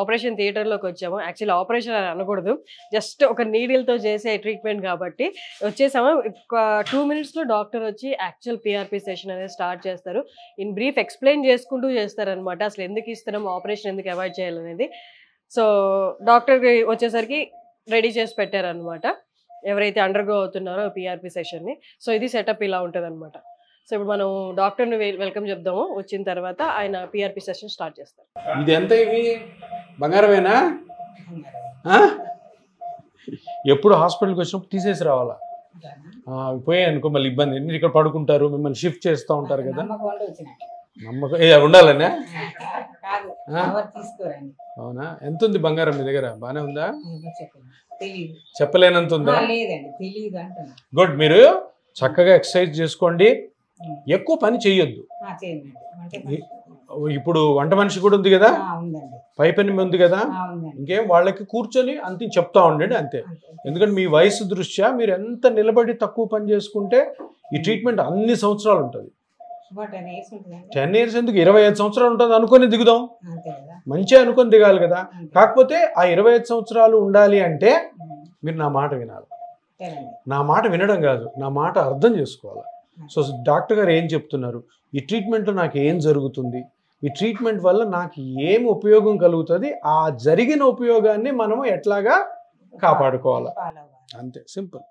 Operation థియేటర్లోకి వచ్చాము. Actually operation అని అనకూడదు, జస్ట్ ఒక నీడిల్తో చేసే ట్రీట్మెంట్ కాబట్టి వచ్చేసాము. ఒక 2 మినిట్స్లో డాక్టర్ వచ్చి యాక్చువల్ పిఆర్పి సెషన్ అనేది స్టార్ట్ చేస్తారు. ఇన్ బ్రీఫ్ ఎక్స్ప్లెయిన్ చేసుకుంటూ చేస్తారనమాట, అసలు ఎందుకు ఇస్తున్నాం, ఆపరేషన్ ఎందుకు అవాయిడ్ చేయాలనేది. సో డాక్టర్కి వచ్చేసరికి రెడీ చేసి పెట్టారనమాట ఎవరైతే అండర్గో అవుతున్నారో పిఆర్పి సెషన్ని. సో ఇది సెటప్ ఇలా ఉంటుంది అనమాట. సో ఇప్పుడు మనం డాక్టర్ని వెల్కమ్ చెప్దాము. వచ్చిన తర్వాత ఆయన పిఆర్పి సెషన్ స్టార్ట్ చేస్తారు. ఇది ఎంత, ఇవి బంగారమేనా? ఎప్పుడు హాస్పిటల్కి వచ్చినప్పుడు తీసేసి రావాలా? పోయాయి అనుకో మళ్ళీ ఇబ్బంది. మీరు ఇక్కడ పడుకుంటారు, మిమ్మల్ని షిఫ్ట్ చేస్తూ ఉంటారు కదా, నమ్మకం ఉండాలనే. అవునా? ఎంత ఉంది బంగారం మీ దగ్గర? బాగానే ఉందా? చెప్పలేనంత ఉందా? గుడ్. మీరు చక్కగా ఎక్సర్సైజ్ చేసుకోండి, ఎక్కువ పని చెయ్యొద్దు. ఇప్పుడు వంట మనిషి కూడా ఉంది కదా, పై పని ఉంది కదా, ఇంకేం వాళ్ళకి కూర్చొని అంతే చెప్తా ఉండండి అంతే. ఎందుకంటే మీ వయసు దృష్ట్యా మీరు ఎంత నిలబడి తక్కువ పని చేసుకుంటే ఈ ట్రీట్మెంట్ అన్ని సంవత్సరాలు ఉంటుంది. 10 years ఎందుకు, 25 సంవత్సరాలు ఉంటుంది అనుకొని దిగుదాం. మంచిగా అనుకొని దిగాలి కదా. కాకపోతే ఆ 25 సంవత్సరాలు ఉండాలి అంటే మీరు నా మాట వినాలి. నా మాట వినడం కాదు, నా మాట అర్థం చేసుకోవాలి. సో డాక్టర్ గారు ఏం చెప్తున్నారు, ఈ ట్రీట్మెంట్లో నాకు ఏం జరుగుతుంది, ఈ ట్రీట్మెంట్ వల్ల నాకు ఏం ఉపయోగం కలుగుతుంది, ఆ జరిగిన ఉపయోగాన్ని మనము ఎట్లాగా కాపాడుకోవాలి, అంతే సింపుల్.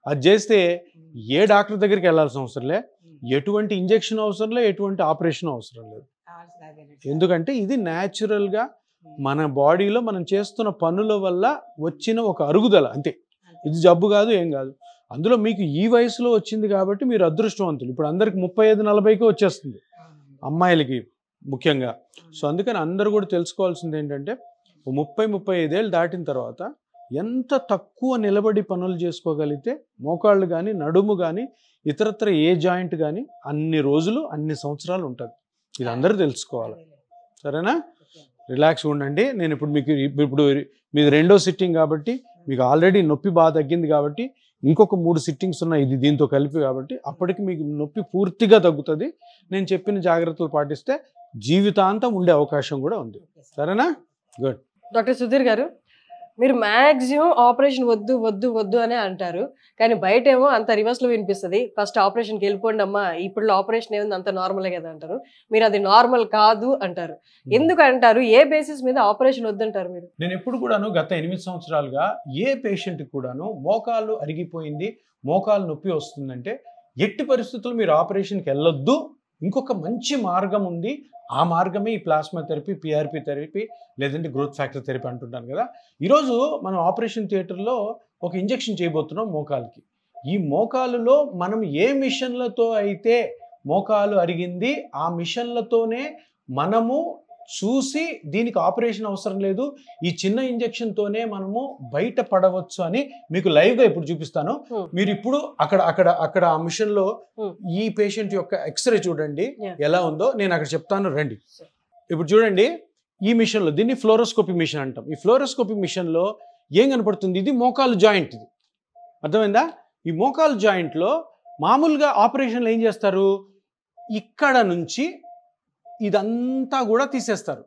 అది చేస్తే ఏ డాక్టర్ దగ్గరికి వెళ్ళాల్సిన అవసరం లే, ఎటువంటి ఇంజెక్షన్ అవసరం లే, ఎటువంటి ఆపరేషన్ అవసరం లేదు. ఎందుకంటే ఇది న్యాచురల్గా మన బాడీలో మనం చేస్తున్న పనుల వల్ల వచ్చిన ఒక అరుగుదల అంతే. ఇది జబ్బు కాదు, ఏం కాదు. అందులో మీకు ఈ వయసులో వచ్చింది కాబట్టి మీరు అదృష్టవంతులు. ఇప్పుడు అందరికి 35-40కి వచ్చేస్తుంది, అమ్మాయిలకి ముఖ్యంగా. సో అందుకని అందరూ కూడా తెలుసుకోవాల్సింది ఏంటంటే 30-35 ఏళ్ళు దాటిన తర్వాత ఎంత తక్కువ నిలబడి పనులు చేసుకోగలిగితే మోకాళ్ళు కానీ నడుము కానీ ఇతరత్ర ఏ జాయింట్ కానీ అన్ని రోజులు అన్ని సంవత్సరాలు ఉంటుంది. ఇది అందరూ తెలుసుకోవాలి. సరేనా? రిలాక్స్ ఉండండి. నేను ఇప్పుడు మీది 2వ సిట్టింగ్ కాబట్టి మీకు ఆల్రెడీ నొప్పి బాగా తగ్గింది కాబట్టి ఇంకొక 3 సిట్టింగ్స్ ఉన్నాయి ఇది దీంతో కలిపి కాబట్టి అప్పటికి మీకు నొప్పి పూర్తిగా తగ్గుతుంది. నేను చెప్పిన జాగ్రత్తలు పాటిస్తే జీవితాంతం ఉండే అవకాశం కూడా ఉంది. సరేనా? గుడ్. డాక్టర్ సుధీర్ గారు, మీరు మ్యాక్సిమం ఆపరేషన్ వద్దు వద్దు వద్దు అనే అంటారు, కానీ బయట ఏమో అంత రివర్స్లో వినిపిస్తుంది. ఫస్ట్ ఆపరేషన్కి వెళ్ళిపోండి అమ్మా, ఇప్పుడు ఆపరేషన్ ఏముంది అంత నార్మలే కదా అంటారు. మీరు అది నార్మల్ కాదు అంటారు. ఎందుకు అంటారు? ఏ బేసిస్ మీద ఆపరేషన్ వద్దంటారు మీరు? నేను ఎప్పుడు కూడాను గత 8 సంవత్సరాలుగా ఏ పేషెంట్కి కూడాను మోకాళ్ళు అరిగిపోయింది, మోకాలు నొప్పి వస్తుందంటే ఎట్టి పరిస్థితుల్లో మీరు ఆపరేషన్కి వెళ్ళొద్దు, ఇంకొక మంచి మార్గం ఉంది, ఆ మార్గమే ఈ ప్లాస్మా థెరపీ, పిఆర్పి థెరపీ, లేదంటే గ్రోత్ ఫ్యాక్టర్ థెరపీ అంటుంటాను కదా. ఈరోజు మనం ఆపరేషన్ థియేటర్లో ఒక ఇంజెక్షన్ చేయబోతున్నాం మోకాలుకి. ఈ మోకాలులో మనం ఏ మిషన్లతో అయితే మోకాలు అరిగింది ఆ మిషన్లతోనే మనము చూసి దీనికి ఆపరేషన్ అవసరం లేదు, ఈ చిన్న ఇంజెక్షన్తోనే మనము బయట పడవచ్చు అని మీకు లైవ్గా ఇప్పుడు చూపిస్తాను. మీరు ఇప్పుడు అక్కడ ఆ మిషన్లో ఈ పేషెంట్ యొక్క ఎక్స్రే చూడండి ఎలా ఉందో, నేను అక్కడ చెప్తాను రండి. ఇప్పుడు చూడండి ఈ మిషన్లో, దీన్ని ఫ్లోరోస్కోపీ మిషన్ అంటాం. ఈ ఫ్లోరోస్కోపీ మిషన్లో ఏం కనపడుతుంది? ఇది మోకాలు జాయింట్. ఇది అర్థమైందా? ఈ మోకాలు జాయింట్లో మామూలుగా ఆపరేషన్లు ఏం చేస్తారు, ఇక్కడ నుంచి ఇదంతా కూడా తీసేస్తారు.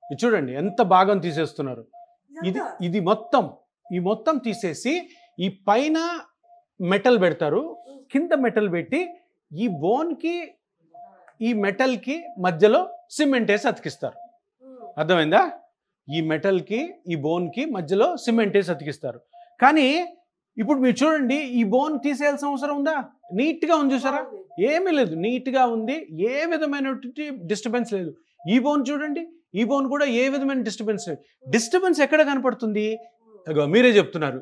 ఇది చూడండి ఎంత భాగం తీసేస్తున్నారు. ఇది మొత్తం తీసేసి ఈ పైన మెటల్ పెడతారు, కింద మెటల్ పెట్టి ఈ బోన్కి ఈ మెటల్కి మధ్యలో సిమెంట్ వేసి అతికిస్తారు. అర్థమైందా? ఈ మెటల్కి ఈ బోన్కి మధ్యలో సిమెంట్ వేసి అతికిస్తారు. కానీ ఇప్పుడు మీరు చూడండి, ఈ బోన్ తీసేయాల్సిన అవసరం ఉందా? నీట్గా ఉంది, చూసారా? ఏమీ లేదు, నీట్గా ఉంది, ఏ విధమైనటువంటి డిస్టర్బెన్స్ లేదు. ఈ బోన్ చూడండి, ఈ బోన్ కూడా ఏ విధమైన డిస్టర్బెన్స్ లేదు. డిస్టర్బెన్స్ ఎక్కడ కనపడుతుంది? మీరే చెప్తున్నారు,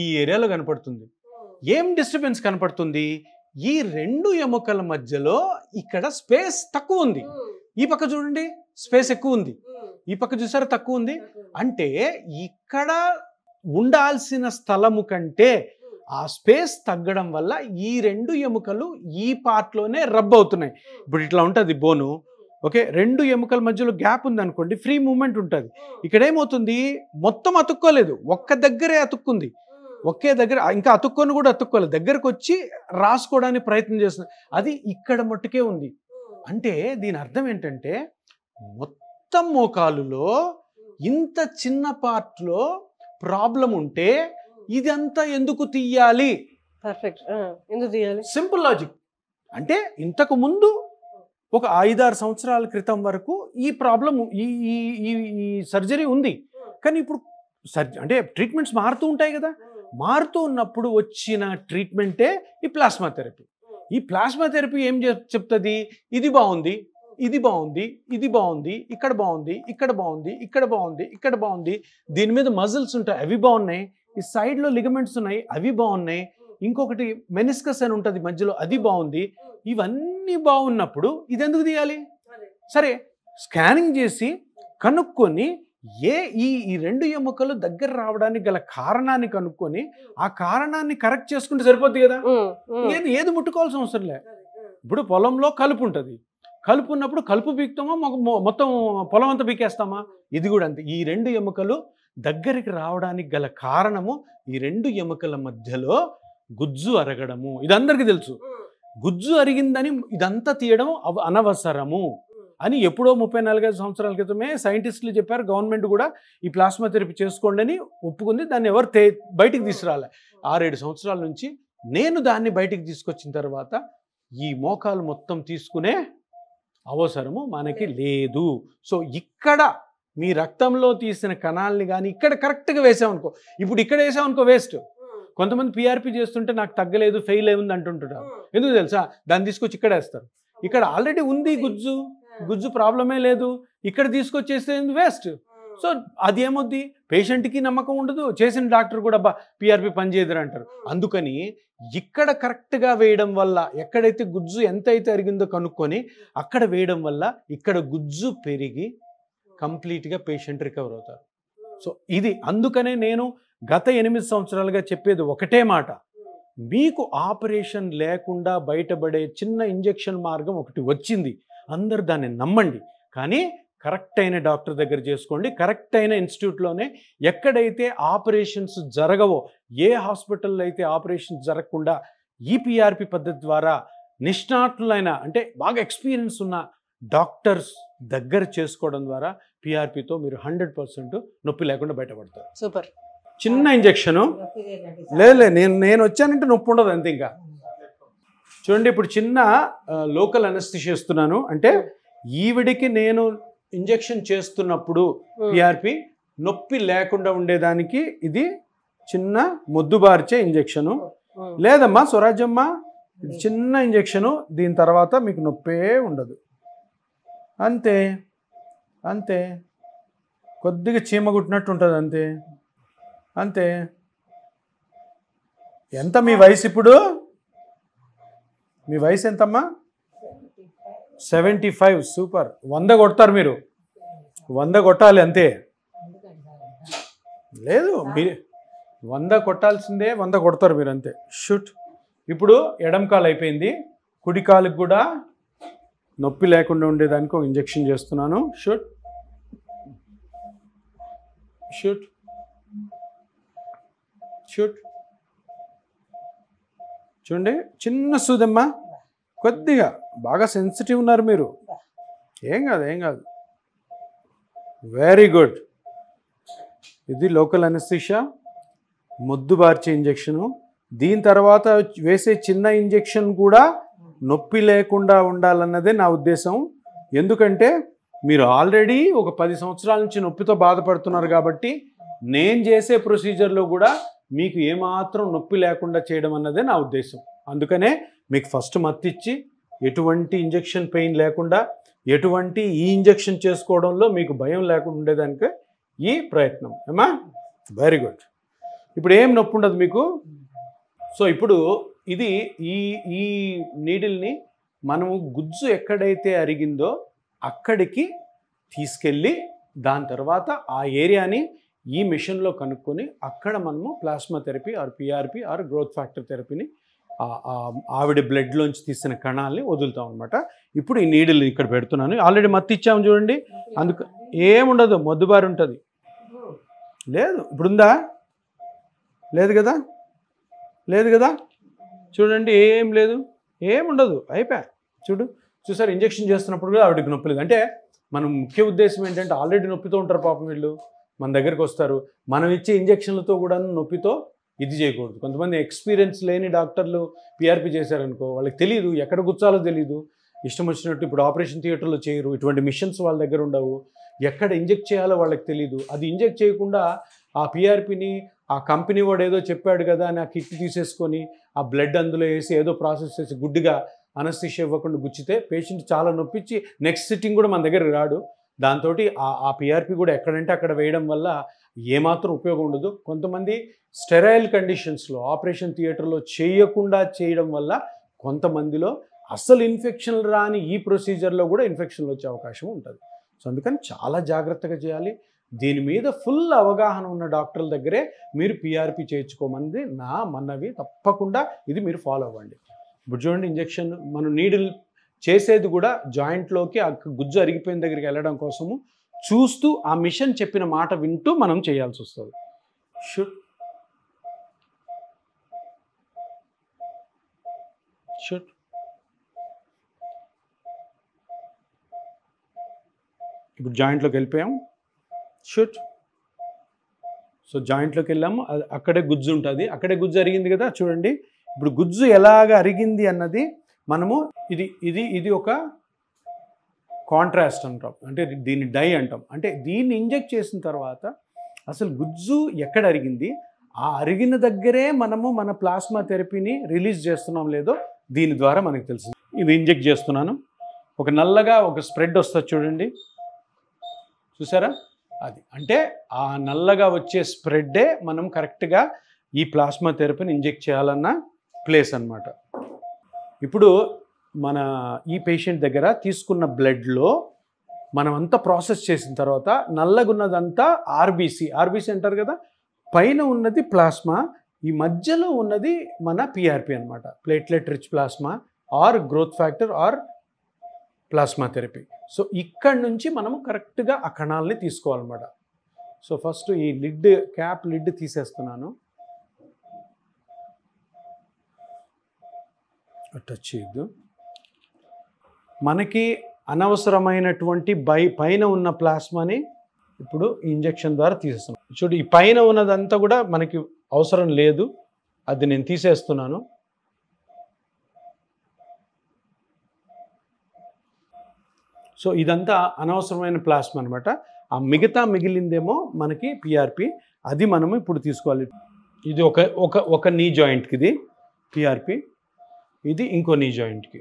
ఈ ఏరియాలో కనపడుతుంది. ఏం డిస్టర్బెన్స్ కనపడుతుంది? ఈ 2 ఎముకల మధ్యలో ఇక్కడ స్పేస్ తక్కువ ఉంది. ఈ పక్క చూడండి స్పేస్ ఎక్కువ ఉంది, ఈ పక్క చూసారా తక్కువ ఉంది. అంటే ఇక్కడ ఉండాల్సిన స్థలము కంటే ఆ స్పేస్ తగ్గడం వల్ల ఈ 2 ఎముకలు ఈ పార్ట్లోనే రబ్ అవుతున్నాయి. ఇప్పుడు ఇట్లా ఉంటుంది బోను, ఓకే, 2 ఎముకల మధ్యలో గ్యాప్ ఉంది అనుకోండి, ఫ్రీ మూమెంట్ ఉంటుంది. ఇక్కడ ఏమవుతుంది, మొత్తం అతుక్కోలేదు, ఒక్క దగ్గరే అతుక్కుంది, ఒకే దగ్గర, ఇంకా అతుక్కొని కూడా అతుక్కోలేదు, దగ్గరకు వచ్చి రాసుకోవడానికి ప్రయత్నం చేస్తుంది, అది ఇక్కడ మట్టుకే ఉంది. అంటే దీని అర్థం ఏంటంటే మొత్తం మోకాలులో ఇంత చిన్న పార్ట్లో ప్రాబ్లం ఉంటే ఇదంతా ఎందుకు తీయాలి? పర్ఫెక్ట్. ఎందుకు తీయాలి? Simple logic. అంటే ఇంతకు ముందు ఒక 5-6 సంవత్సరాల క్రితం వరకు ఈ ప్రాబ్లం ఈ ఈ ఈ సర్జరీ ఉంది. కానీ ఇప్పుడు అంటే ట్రీట్మెంట్స్ మారుతూ ఉంటాయి కదా. మారుతూ ఉన్నప్పుడు వచ్చిన ట్రీట్మెంటే ఈ ప్లాస్మా థెరపీ. ఈ ప్లాస్మా థెరపీ ఏం చెప్తుంది? ఇది బాగుంది, ఇది బాగుంది, ఇది బాగుంది, ఇక్కడ బాగుంది, ఇక్కడ బాగుంది, ఇక్కడ బాగుంది, ఇక్కడ బాగుంది. దీని మీద మజిల్స్ ఉంటాయి, అవి బాగున్నాయి. ఈ సైడ్లో లిగమెంట్స్ ఉన్నాయి, అవి బాగున్నాయి. ఇంకొకటి మెనిస్కస్ అని ఉంటుంది మధ్యలో, అది బాగుంది. ఇవన్నీ బాగున్నప్పుడు ఇది ఎందుకు తీయాలి? సరే, స్కానింగ్ చేసి కనుక్కొని ఈ రెండు ఎముకలు దగ్గర రావడానికి గల కారణాన్ని కనుక్కొని ఆ కారణాన్ని కరెక్ట్ చేసుకుంటే సరిపోద్ది కదా. ఏది ముట్టుకోవాల్సిన అవసరం లే. ఇప్పుడు పొలంలో కలుపు ఉంటుంది, కలుపు ఉన్నప్పుడు కలుపు బీక్తామా, మొత్తం పొలం అంతా బీకేస్తామా? ఇది కూడా అంతే. ఈ రెండు ఎముకలు దగ్గరికి రావడానికి గల కారణము ఈ రెండు ఎముకల మధ్యలో గుజ్జు అరగడము. ఇది అందరికీ తెలుసు. గుజ్జు అరిగిందని ఇదంతా తీయడం అనవసరము అని ఎప్పుడో 34 సంవత్సరాల క్రితమే సైంటిస్టులు చెప్పారు. గవర్నమెంట్ కూడా ఈ ప్లాస్మా థెరపీ చేసుకోండి అని ఒప్పుకుంది. దాన్ని ఎవరు బయటికి తీసుకురాలే. 6-7 సంవత్సరాల నుంచి నేను దాన్ని బయటికి తీసుకొచ్చిన తర్వాత ఈ మోకాలు మొత్తం తీసుకునే అవసరము మనకి లేదు. సో ఇక్కడ మీ రక్తంలో తీసిన కణాలని కానీ ఇక్కడ కరెక్ట్గా వేసామనుకో, ఇప్పుడు ఇక్కడ వేసామనుకో వేస్ట్. కొంతమంది పిఆర్పి చేస్తుంటే నాకు తగ్గలేదు, ఫెయిల్ అయింది అంటుంటారు. ఎందుకు తెలుసా? దాన్ని తీసుకొచ్చి ఇక్కడ వేస్తారు. ఇక్కడ ఆల్రెడీ ఉంది గుజ్జు ప్రాబ్లమే లేదు, ఇక్కడ తీసుకొచ్చేస్తే వేస్ట్. సో అది ఏమొద్ది, పేషెంట్కి నమ్మకం ఉండదు, చేసిన డాక్టర్ కూడా పిఆర్పి పనిచేయదురు అంటారు. అందుకని ఇక్కడ కరెక్ట్గా వేయడం వల్ల, ఎక్కడైతే గుజ్జు ఎంత అయితే అరిగిందో కనుక్కొని అక్కడ వేయడం వల్ల ఇక్కడ గుజ్జు పెరిగి కంప్లీట్గా పేషెంట్ రికవర్ అవుతారు. సో ఇది అందుకనే నేను గత 8 సంవత్సరాలుగా చెప్పేది ఒకటే మాట, మీకు ఆపరేషన్ లేకుండా బయటపడే చిన్న ఇంజెక్షన్ మార్గం ఒకటి వచ్చింది. అందరు దాన్ని నమ్మండి, కానీ కరెక్ట్ అయిన డాక్టర్ దగ్గర చేసుకోండి. కరెక్ట్ అయిన ఇన్స్టిట్యూట్లోనే, ఎక్కడైతే ఆపరేషన్స్ జరగవో, ఏ హాస్పిటల్లో అయితే ఆపరేషన్స్ జరగకుండా ఈ పిఆర్పి పద్ధతి ద్వారా నిష్ణాతులైన, అంటే బాగా ఎక్స్పీరియన్స్ ఉన్న డాక్టర్స్ దగ్గర చేసుకోవడం ద్వారా పిఆర్పితో మీరు 100% నొప్పి లేకుండా బయటపడతారు. సూపర్. చిన్న ఇంజెక్షను లేదు, నేను వచ్చానంటే నొప్పి ఉండదు అంతే. ఇంకా చూడండి, ఇప్పుడు చిన్న లోకల్ అనస్థిషియా ఇస్తున్నాను. అంటే ఈవిడికి నేను ఇంజెక్షన్ చేస్తున్నప్పుడు పిఆర్పి నొప్పి లేకుండా ఉండేదానికి ఇది చిన్న మొద్దుబార్చే ఇంజెక్షను. లేదమ్మా స్వరాజ్యమ్మ, ఇది చిన్న ఇంజెక్షను, దీని తర్వాత మీకు నొప్పే ఉండదు. అంతే అంతే, కొద్దిగా చీమ కుట్టినట్టు ఉంటుంది అంతే అంతే. ఎంత మీ వయసు ఇప్పుడు? మీ వయసు ఎంతమ్మా? 75. సూపర్. 100 కొడతారు మీరు, 100 కొట్టాలి అంతే. లేదు, మీరు 100 కొట్టాల్సిందే, 100 కొడతారు మీరు అంతే. షూట్. ఇప్పుడు ఎడం కాలు అయిపోయింది, కుడి కాలుకి కూడా నొప్పి లేకుండా ఉండేదానికి ఒక ఇంజెక్షన్ చేస్తున్నాను. Shoot shoot shoot. చూడండి, చిన్న సూదమ్మా, కొద్దిగా బాగా సెన్సిటివ్ ఉన్నారు మీరు. ఏం కాదు ఏం కాదు. Very good. ఇది లోకల్ అనస్థీషియా, మొద్దుబార్చే ఇంజెక్షను. దీని తర్వాత వేసే చిన్న ఇంజెక్షన్ కూడా నొప్పి లేకుండా ఉండాలన్నదే నా ఉద్దేశం. ఎందుకంటే మీరు ఆల్రెడీ ఒక 10 సంవత్సరాల నుంచి నొప్పితో బాధపడుతున్నారు కాబట్టి నేను చేసే ప్రొసీజర్లో కూడా మీకు ఏమాత్రం నొప్పి లేకుండా చేయడం అన్నదే నా ఉద్దేశం. అందుకనే మీకు ఫస్ట్ మత్తిచ్చి ఎటువంటి ఇంజెక్షన్ పెయిన్ లేకుండా, ఎటువంటి ఈ ఇంజెక్షన్ చేసుకోవడంలో మీకు భయం లేకుండా ఉండేదానికి ఈ ప్రయత్నం. ఏమా? Very good. ఇప్పుడు ఏం నొప్పి ఉండదు మీకు. సో ఇప్పుడు ఇది ఈ నీడిల్ని మనము గుజ్జు ఎక్కడైతే అరిగిందో అక్కడికి తీసుకెళ్ళి దాని తర్వాత ఆ ఏరియాని ఈ మిషన్లో కనుక్కొని అక్కడ మనము plasma therapy or PRP or growth factor థెరపీని ఆవిడ బ్లడ్లోంచి తీసిన కణాలని వదులుతాం అనమాట. ఇప్పుడు ఈ నీడిల్ ఇక్కడ పెడుతున్నాను. ఆల్రెడీ మత్తి ఇచ్చాము చూడండి, అందుకు ఏముండదు, మొద్దుబారి ఉంటుంది. లేదు, ఇప్పుడుందా? లేదు కదా, లేదు కదా. చూడండి, ఏం లేదు, ఏముండదు, అయిపోయా. చూసారు, ఇంజెక్షన్ చేస్తున్నప్పుడు కూడా ఆవిడకి నొప్పి లేదు. అంటే మనం ముఖ్య ఉద్దేశం ఏంటంటే ఆల్రెడీ నొప్పితో ఉంటారు పాపం వీళ్ళు, మన దగ్గరికి వస్తారు, మనం ఇచ్చే ఇంజెక్షన్లతో కూడా నొప్పితో ఇది చేయకూడదు. కొంతమంది ఎక్స్పీరియన్స్ లేని డాక్టర్లు పిఆర్పి చేశారనుకో, వాళ్ళకి తెలియదు, ఎక్కడ గుచ్చాలో తెలియదు, ఇష్టం వచ్చినట్టు ఇప్పుడు ఆపరేషన్ థియేటర్లో చేయరు, ఇటువంటి మిషన్స్ వాళ్ళ దగ్గర ఉండవు, ఎక్కడ ఇంజెక్ట్ చేయాలో వాళ్ళకి తెలియదు. అది ఇంజెక్ట్ చేయకుండా ఆ పిఆర్పిని ఆ కంపెనీ వాడు ఏదో చెప్పాడు కదా అని ఆ కిట్ తీసేసుకొని ఆ బ్లడ్ అందులో వేసి ఏదో ప్రాసెస్ చేసి గుడ్డిగా అనస్థీషియా ఇవ్వకుండా గుచ్చితే పేషెంట్ చాలా నొప్పించి నెక్స్ట్ సిట్టింగ్ కూడా మన దగ్గర రాడు. దాంతో ఆ పిఆర్పి కూడా ఎక్కడంటే అక్కడ వేయడం వల్ల ఏమాత్రం ఉపయోగం ఉండదు. కొంతమంది స్టెరైల్ కండిషన్స్లో ఆపరేషన్ థియేటర్లో చేయకుండా చేయడం వల్ల కొంతమందిలో అసలు ఇన్ఫెక్షన్ రాని ఈ ప్రొసీజర్లో కూడా ఇన్ఫెక్షన్లు వచ్చే అవకాశం ఉంటుంది. సో అందుకని చాలా జాగ్రత్తగా చేయాలి. దీని మీద ఫుల్ అవగాహన ఉన్న డాక్టర్ల దగ్గరే మీరు పిఆర్పి చేయించుకోమని నా మనవి. తప్పకుండా ఇది మీరు ఫాలో అవ్వండి. ఇప్పుడు చూడండి, ఇంజెక్షన్ మనం నీడిల్ చేసేది కూడా జాయింట్లోకి ఆ గుజ్జు అరిగిపోయిన దగ్గరికి వెళ్ళడం కోసము చూస్తూ ఆ మిషన్ చెప్పిన మాట వింటూ మనం చేయాల్సి వస్తుంది. షుట్ షుట్ ఇప్పుడు జాయింట్లోకి వెళ్ళిపోయాం. షుట్. సో జాయింట్లోకి వెళ్ళాము, అక్కడే గుజ్జు ఉంటుంది, అక్కడే గుజ్జు అరిగింది కదా చూడండి. ఇప్పుడు గుజ్జు ఎలాగ అరిగింది అన్నది మనము ఇది ఒక కాంట్రాస్ట్ అంటాం, అంటే దీన్ని డై అంటాం. అంటే దీన్ని ఇంజెక్ట్ చేసిన తర్వాత అసలు గుజ్జు ఎక్కడ అరిగింది, ఆ అరిగిన దగ్గరే మనము మన ప్లాస్మా థెరపీని రిలీజ్ చేస్తున్నాం లేదో దీని ద్వారా మనకు తెలుసు. ఇది ఇంజెక్ట్ చేస్తున్నాను, ఒక నల్లగా ఒక స్ప్రెడ్ వస్తుంది చూడండి, చూసారా? అది అంటే ఆ నల్లగా వచ్చే స్ప్రెడ్డే మనం కరెక్ట్గా ఈ ప్లాస్మా థెరపీని ఇంజెక్ట్ చేయాలన్న ప్లేస్ అన్నమాట. ఇప్పుడు మన ఈ పేషెంట్ దగ్గర తీసుకున్న బ్లడ్లో మనం అంతా ప్రాసెస్ చేసిన తర్వాత నల్లగా ఉన్నదంతా ఆర్బీసీ అంటారు కదా, పైన ఉన్నది ప్లాస్మా, ఈ మధ్యలో ఉన్నది మన పిఆర్పి అనమాట, platelet rich plasma are growth factor are plasma therapy. So ఇక్కడ నుంచి మనము కరెక్ట్గా ఆ కణాలని తీసుకోవాలన్నమాట. సో ఫస్ట్ ఈ క్యాప్ లిడ్ తీసేస్తున్నాను, టచ్ చేయొద్దు. మనకి అనవసరమైనటువంటి పైన ఉన్న ప్లాస్మాని ఇప్పుడు ఇంజెక్షన్ ద్వారా తీసేస్తున్నాం. చూడు, ఈ పైన ఉన్నదంతా కూడా మనకి అవసరం లేదు, అది నేను తీసేస్తున్నాను. సో ఇదంతా అనవసరమైన ప్లాస్మా అనమాట. ఆ మిగిలిందేమో మనకి పిఆర్పి, అది మనము ఇప్పుడు తీసుకోవాలి. ఇది ఒక నీ జాయింట్కి ఇది పిఆర్పి, ఇది ఇంకో నీ జాయింట్కి.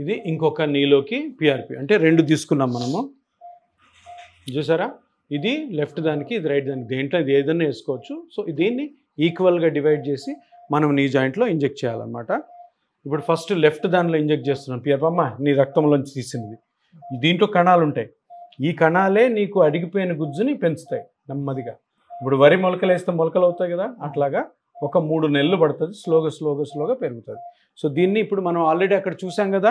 ఇది ఇంకొక నీలోకి పిఆర్పి, అంటే రెండు తీసుకున్నాం మనము. చూసారా, ఇది లెఫ్ట్ దానికి, ఇది రైట్ దానికి, దేంట్లో ఇది ఏదైనా వేసుకోవచ్చు. సో దీన్ని ఈక్వల్గా డివైడ్ చేసి మనం నీ జాయింట్లో ఇంజెక్ట్ చేయాలన్నమాట. ఇప్పుడు ఫస్ట్ లెఫ్ట్ దానిలో ఇంజెక్ట్ చేస్తున్నాను పిఆర్పి. అమ్మ, నీ రక్తంలోంచి తీసినది. దీంట్లో కణాలు ఉంటాయి, ఈ కణాలే నీకు అడిగిపోయిన గుజ్జుని పెంచుతాయి నెమ్మదిగా. ఇప్పుడు వరి మొలకలు వేస్తే మొలకలు అవుతాయి కదా, అట్లాగా ఒక 3 నెలలు పడుతుంది, స్లోగా పెరుగుతుంది. సో దీన్ని ఇప్పుడు మనం ఆల్రెడీ అక్కడ చూసాం కదా,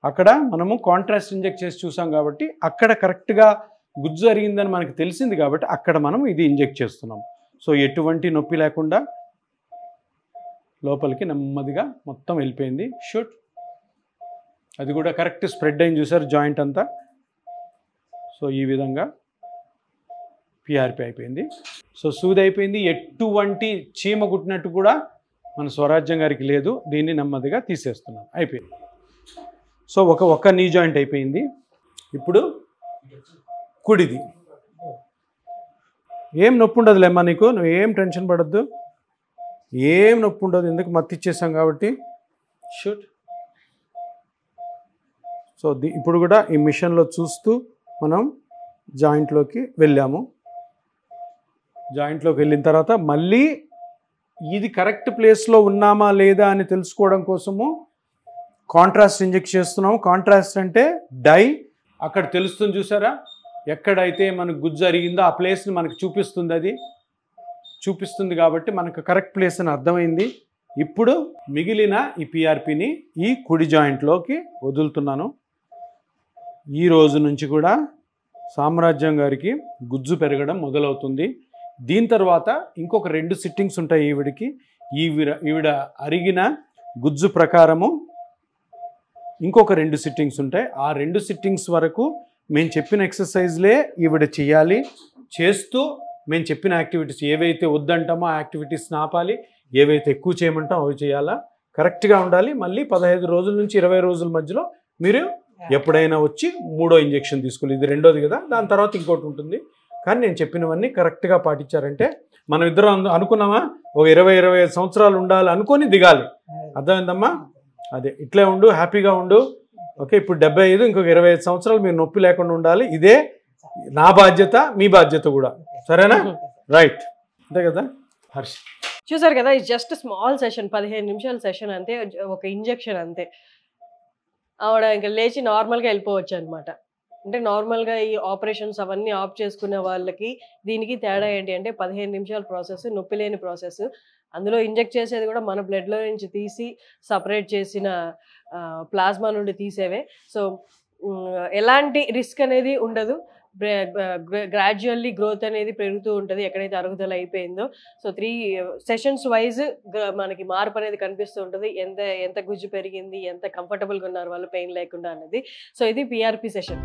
అక్కడ మనము కాంట్రాస్ట్ ఇంజెక్ట్ చేసి చూసాం కాబట్టి అక్కడ కరెక్ట్గా గుజ్జు అరిగిందని మనకు తెలిసింది కాబట్టి అక్కడ మనం ఇది ఇంజెక్ట్ చేస్తున్నాం. సో ఎటువంటి నొప్పి లేకుండా లోపలికి నెమ్మదిగా మొత్తం వెళ్ళిపోయింది. షూట్. అది కూడా కరెక్ట్ స్ప్రెడ్ అయింది, చూసారు జాయింట్ అంతా. సో ఈ విధంగా పిఆర్పి అయిపోయింది. సో సూది అయిపోయింది. ఎటువంటి చీమ కుట్టినట్టు కూడా మన స్వరాజ్యం గారికి లేదు. దీన్ని నెమ్మదిగా తీసేస్తున్నాం, అయిపోయింది. సో ఒక నీ జాయింట్ అయిపోయింది. ఇప్పుడు కుడిది. ఏం నొప్పి ఉండదులేమ్మా నీకు, నువ్వు ఏం టెన్షన్ పడద్దు, ఏం నొప్పి ఉండదు, ఎందుకు మత్తి ఇచ్చేసాం కాబట్టి. షూట్. సో ఇప్పుడు కూడా ఈ మిషన్లో చూస్తూ మనం జాయింట్లోకి వెళ్ళాము. జాయింట్లోకి వెళ్ళిన తర్వాత మళ్ళీ ఇది కరెక్ట్ ప్లేస్లో ఉన్నామా లేదా అని తెలుసుకోవడం కోసము కాంట్రాస్ట్ ఇంజెక్ట్ చేస్తున్నాము. కాంట్రాస్ట్ అంటే డై, అక్కడ తెలుస్తుంది చూసారా, ఎక్కడైతే మనకు గుజ్జు అరిగిందో ఆ ప్లేస్ని మనకు చూపిస్తుంది. అది చూపిస్తుంది కాబట్టి మనకు కరెక్ట్ ప్లేస్ అని అర్థమైంది. ఇప్పుడు మిగిలిన ఈ పిఆర్పిని ఈ కుడి జాయింట్లోకి వదులుతున్నాను. ఈ రోజు నుంచి కూడా సామ్రాజ్యం గారికి గుజ్జు పెరగడం మొదలవుతుంది. దీని తర్వాత ఇంకొక 2 సిట్టింగ్స్ ఉంటాయి ఈవిడికి. ఈవిడ అరిగిన గుజ్జు ప్రకారము ఇంకొక 2 సిట్టింగ్స్ ఉంటాయి. ఆ 2 సిట్టింగ్స్ వరకు మేము చెప్పిన ఎక్సర్సైజ్లే ఈవిడ చేయాలి. చేస్తూ మేము చెప్పిన యాక్టివిటీస్ ఏవైతే వద్దంటామో ఆ యాక్టివిటీస్ని ఆపాలి, ఏవైతే ఎక్కువ చేయమంటామో అవి చేయాలా, కరెక్ట్గా ఉండాలి. మళ్ళీ 15 రోజుల నుంచి 20 రోజుల మధ్యలో మీరు ఎప్పుడైనా వచ్చి 3వ ఇంజెక్షన్ తీసుకోవాలి. ఇది 2వది కదా, దాని తర్వాత ఇంకోటి ఉంటుంది. కానీ నేను చెప్పినవన్నీ కరెక్ట్గా పాటించారంటే మనం ఇద్దరం అనుకున్నామా ఒక 20-25 సంవత్సరాలు ఉండాలి అనుకొని దిగాలి. అర్థమైందమ్మా? అదే ఇట్లే ఉండు, హ్యాపీగా ఉండు. ఓకే, ఇప్పుడు 75, ఇంకొక 25 సంవత్సరాలు మీరు నొప్పి లేకుండా ఉండాలి. ఇదే నా బాధ్యత, మీ బాధ్యత కూడా. సరేనా? రైట్, అంతే కదా హర్ష్? చూసారు కదా, ఇది జస్ట్ స్మాల్ సెషన్, 15 నిమిషాల సెషన్ అంతే, ఒక ఇంజెక్షన్ అంతే. ఆవిడ ఇంకా లేచి నార్మల్గా వెళ్ళిపోవచ్చు అనమాట. అంటే నార్మల్గా ఈ ఆపరేషన్స్ అవన్నీ ఆఫ్ చేసుకునే వాళ్ళకి దీనికి తేడా ఏంటి అంటే 15 నిమిషాల ప్రాసెస్, నొప్పి లేని ప్రాసెస్. అందులో ఇంజెక్ట్ చేసేది కూడా మన బ్లడ్లో నుంచి తీసి సపరేట్ చేసిన ప్లాస్మా నుండి తీసేవే. సో ఎలాంటి రిస్క్ అనేది ఉండదు. గ్రాడ్యువల్లీ గ్రోత్ అనేది పెరుగుతూ ఉంటుంది ఎక్కడైతే అరుగుదల అయిపోయిందో. సో 3 సెషన్స్ వైజ్ మనకి మార్పు అనేది కనిపిస్తూ ఉంటుంది. ఎంత గుజ్జు పెరిగింది, ఎంత కంఫర్టబుల్గా ఉన్నారు వాళ్ళు పెయిన్ లేకుండా అనేది. సో ఇది PRP సెషన్.